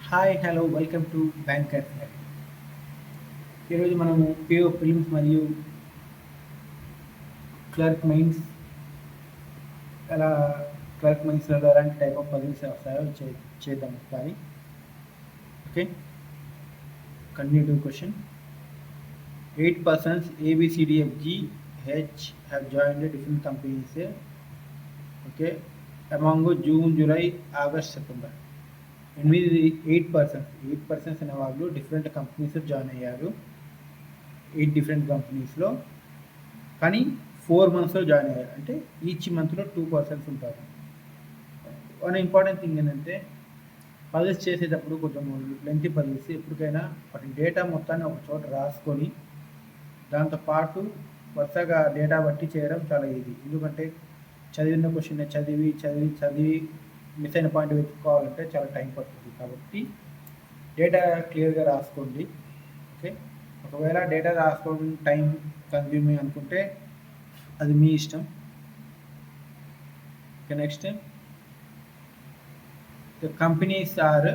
Hi hello welcome to banker fire. ఈరోజు మనము PO films మరియు క్లర్క్ మైన్స్ ఎలా క్లర్క్ మైన్స్లో ఎలాంటి టైప్ ఆఫ్ పజిల్స్ వస్తాయో చేద్దాం ఒకసారి. Okay, continue to question. 8 persons ABCDFGH have joined different companies. Okay, among June, July, August, September. ఎనిమిది 8 persons అనే వాళ్ళు డిఫరెంట్ కంపెనీస్ జాయిన్ అయ్యారు. 8 డిఫరెంట్ కంపెనీస్లో, కానీ 4 monthsలో జాయిన్ అయ్యారు. అంటే ఈచ్ మంత్లో 2 పర్సన్స్ ఉంటారు. వన్ ఇంపార్టెంట్ థింగ్ ఏంటంటే పజిల్స్ చేసేటప్పుడు కొంచెం లెంతీ పజిల్స్ ఎప్పటికైనా వాటి డేటా మొత్తాన్ని ఒక చోట రాసుకొని దాంతోపాటు వరుసగా డేటా బట్టి చేయడం చాలా ఈజీ. ఎందుకంటే చదివిన క్వశ్చన్ చదివి చదివి చదివి మిస్ అయిన పాయింట్ వెతుక్కోవాలంటే చాలా టైం పడుతుంది. కాబట్టి డేటా క్లియర్గా రాసుకోండి. ఓకే, ఒకవేళ డేటా రాసుకోవడం టైం కన్జ్యూమింగ్ అనుకుంటే అది మీ ఇష్టం. Okay, next the companies or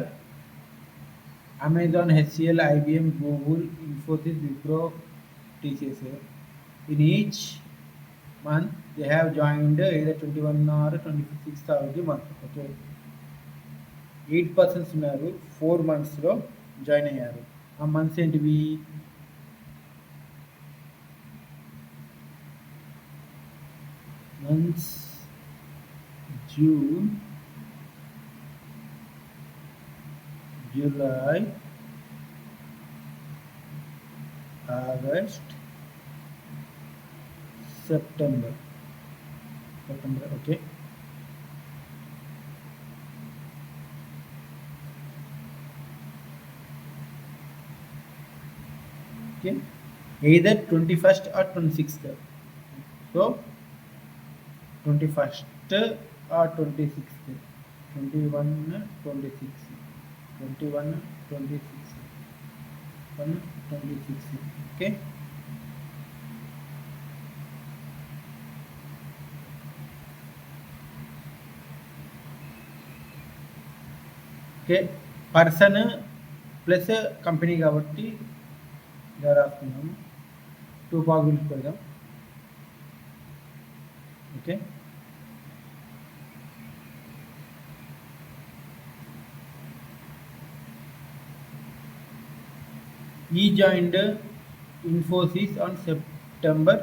Amazon, HCl, IBM, Google, Infosys, Wipro, TCS. In each month they have joined either 21 or 26th of the month. Okay, 8 persons ఉన్నారు, 4 monthsలో జాయిన్ అయ్యారు. ఆ మంత్స్ ఏంటివి? Months June, July, August, September. Okay, okay, either 21st or 26th. So 21st or 26th, 21, 26, 21, 26, 1, 26. Okay, okay, person plus company కాబట్టి ఇలా రాసుకున్నాము. 2 పాజిబుల్స్ పెడదాం. Okay, ఈ joined Infosys on September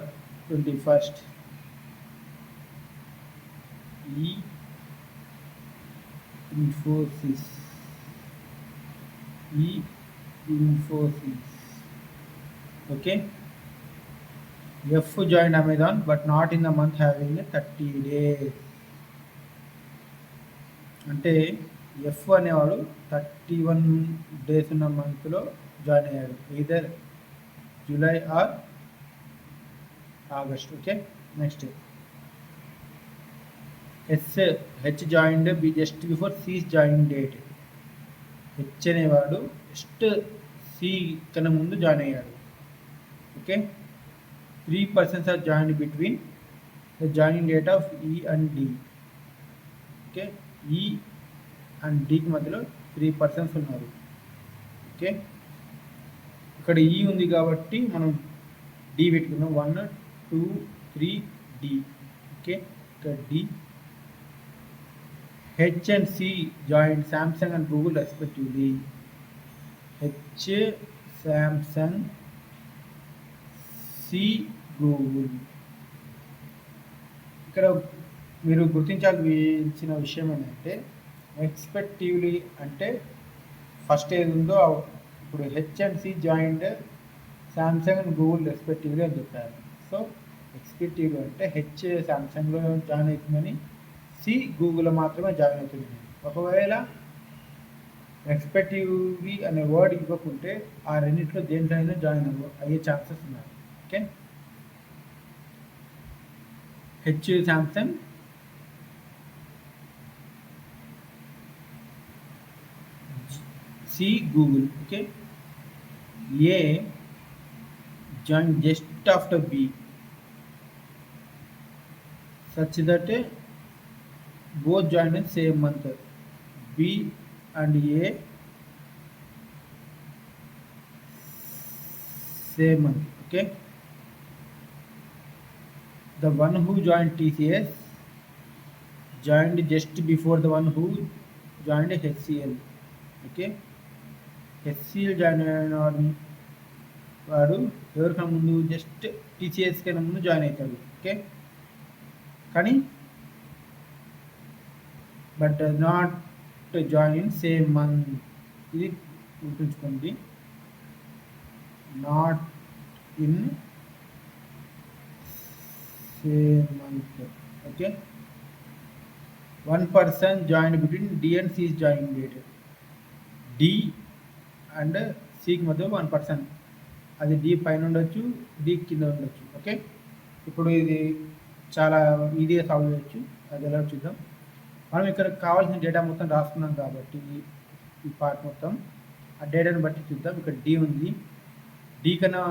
21st. E Infosys okay. F join Amazon but not in the month having 30 days. అంటే F అనేవాడు 31 days ఉన్న మంత్లో join అయ్యాడు, either July or August. Okay, next H joined just before C's joining date. H అనేవాడు just C కన్నా ముందు join అయ్యాడు. Okay, 3 persons are joined between the joining date of E and D. Okay, E and డికి మధ్యలో 3 persons ఉన్నారు. Okay, ఇక్కడ ఈ ఉంది కాబట్టి మనం డి పెట్టుకున్నాం. 1, 2, 3 డి. ఓకే, ఇక్కడ D. H and C join Samsung and Google respectively. H Samsung, C Google. ఇక్కడ మీరు గుర్తించాల్సిన విషయం ఏంటంటే ఎక్స్పెక్టివ్లీ అంటే ఫస్ట్ ఏది ఉందో ఇప్పుడు H and C joined Samsung and Google respectively అని చెప్పారు. సో ఎక్స్పెక్టివ్లీ అంటే హెచ్ సామ్సంగ్లో జాయిన్ అవుతుందని, సి గూగుల్లో మాత్రమే జాయిన్ అవుతుంది. ఒకవేళ ఎక్స్పెక్టివ్లీ అనే వర్డ్ ఇవ్వకుంటే ఆ రెండింటిలో దేంట్లోనైనా జాయిన్ అయ్యే ఛాన్సెస్ ఉన్నాయి. Okay, H Samsung, C Google. Okay, A join just after B such that both joined in same month. B and A same month. Okay, the one who joined TCS joined just before the one who joined HCL. Okay, HCL join అయిన వాడు ఎవరికన్నా ముందు just TCS కన్నా ముందు join అవుతాడు. Okay, కానీ but does not join in same month. ఇది గుర్తుంచుకోండి, not in same month. Okay, one person joined between D and C's joining date. D and సికి మధ్య 1 పర్సన్, అది డి పైన ఉండొచ్చు, డి కింద ఉండొచ్చు. ఓకే, ఇప్పుడు ఇది చాలా ఈజీగా సాల్వ్ చేయొచ్చు. అది ఎలా చూద్దాం. మనం ఇక్కడ కావాల్సిన డేటా మొత్తం రాసుకున్నాం కాబట్టి ఈ పార్ట్ మొత్తం ఆ డేటాని బట్టి చూద్దాం. ఇక్కడ డి ఉంది, డి కన్నా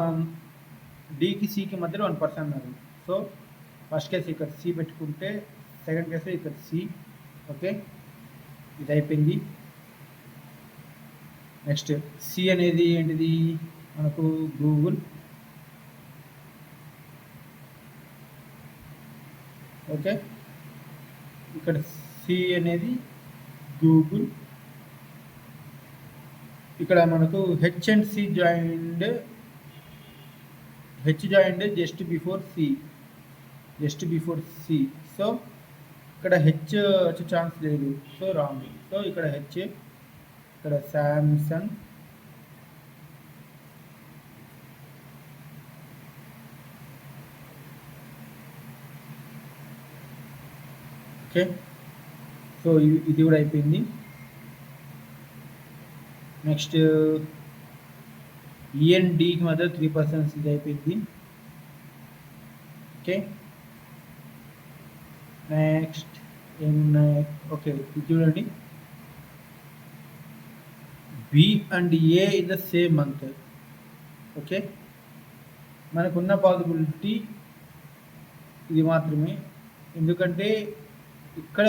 డికి సికి మధ్యలో 1 పర్సన్ ఉన్నారు. సో ఫస్ట్ కేసు ఇక్కడ సి పెట్టుకుంటే, సెకండ్ కేసు ఇక్కడ సి. ఓకే, ఇది అయిపోయింది. నెక్స్ట్ సి అనేది ఏంటిది మనకు గూగుల్. ఓకే, ఇక్కడ సి అనేది గూగుల్. ఇక్కడ మనకు H and C joined, H joined just before C, just before C. So ఇక్కడ హెచ్ వచ్చే ఛాన్స్ లేదు, సో రాంగ్. సో ఇక్కడ హెచ్, ఇక్కడ శాంసంగ్, ఓకే. సో ఇది కూడా అయిపోయింది. నెక్స్ట్ ఈఎన్డికి మధ్య 3 పర్సన్స్, ఇది అయిపోయింది. ఓకే, నెక్స్ట్ ఓకే ఇది చూడండి, B and A in the same month. Okay, మనకున్న పాసిబిలిటీ ఇది మాత్రమే, ఎందుకంటే ఇక్కడ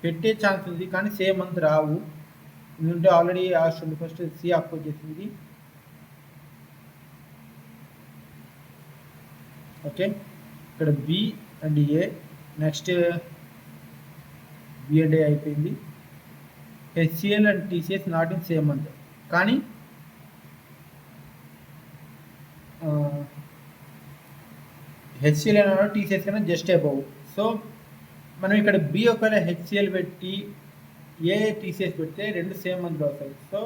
పెట్టే ఛాన్స్ ఉంది కానీ సేమ్ మంత్ రావు. ఎందుకంటే ఆల్రెడీ ఆగస్ట్ 21 సి అప్లోడ్ చేసింది. ఓకే, ఇక్కడ B and A. Next B and A అయిపోయింది. HCL and TCS not in same month, కానీ హెచ్సిఎల్ అన్న టీసీఎస్ కన్నా జస్ట్ అబౌవ్. సో మనం ఇక్కడ బి ఒకవేళ హెచ్సిఎల్ పెట్టి ఏ టీసీఎస్ పెడితే రెండు సేమ్ మంత్లో వస్తాయి. సో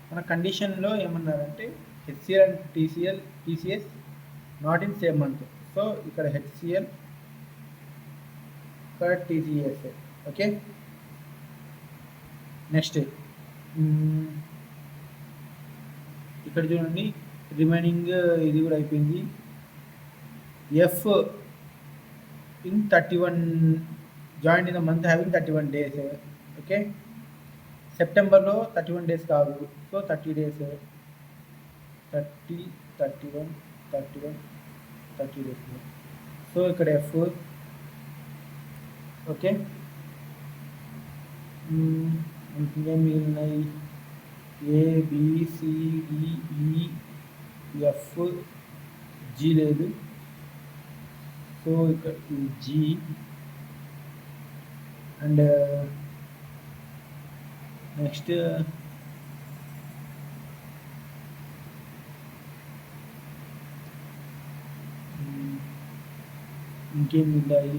మన కండిషన్లో ఏమన్నారంటే HCl and TCS not in same month. So ఇక్కడ హెచ్సిఎల్, ఇక్కడ టీసీఎస్. ఓకే, నెక్స్ట్ ఇక్కడ చూడండి, రిమైనింగ్ ఇది కూడా అయిపోయింది. F in 31 join in the month having 31 days. Okay, సెప్టెంబర్లో 31 days కాదు, సో 30 days, 30, 31, 31, 30 days. సో ఇక్కడ ఎఫ్. ఓకే, ఇంకేం మిగిలినాయి, ఏబిసిడిఈఎఫ్, జీ లేదు. సో ఇక్కడ జీ అండ్ నెక్స్ట్ ఇంకేం ఉన్నాయి,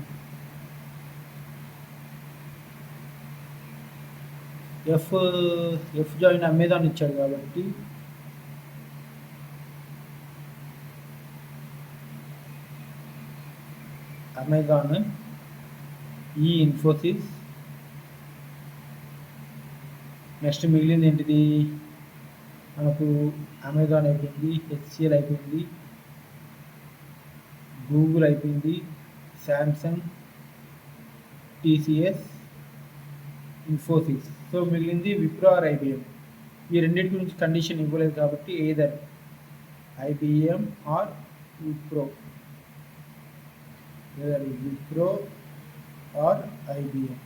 ఎఫ్ జాయిన్ అమెజాన్ ఇచ్చాడు కాబట్టి అమెజాన్, ఈ ఇన్ఫోసిస్. నెక్స్ట్ మిగిలింది ఏంటిది మనకు, అమెజాన్ అయిపోయింది, హెచ్సిఎల్ అయిపోయింది, గూగుల్ అయిపోయింది, శాంసంగ్, టీసీఎస్, ఇన్ఫోసిస్. సో మిగిలింది విప్రో ఆర్ ఐబిఎం. ఈ రెండింటి గురించి కండిషన్ ఇవ్వలేదు కాబట్టి either IBM or Wipro, Wipro or IBM.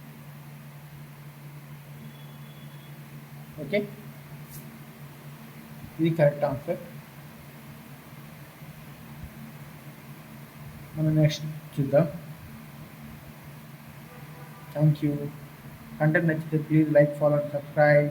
Okay, ఇది కరెక్ట్ ఆన్సర్. మనం నెక్స్ట్ చూద్దాం. Thank you. కంటెంట్ నచ్చితే please like, follow and subscribe.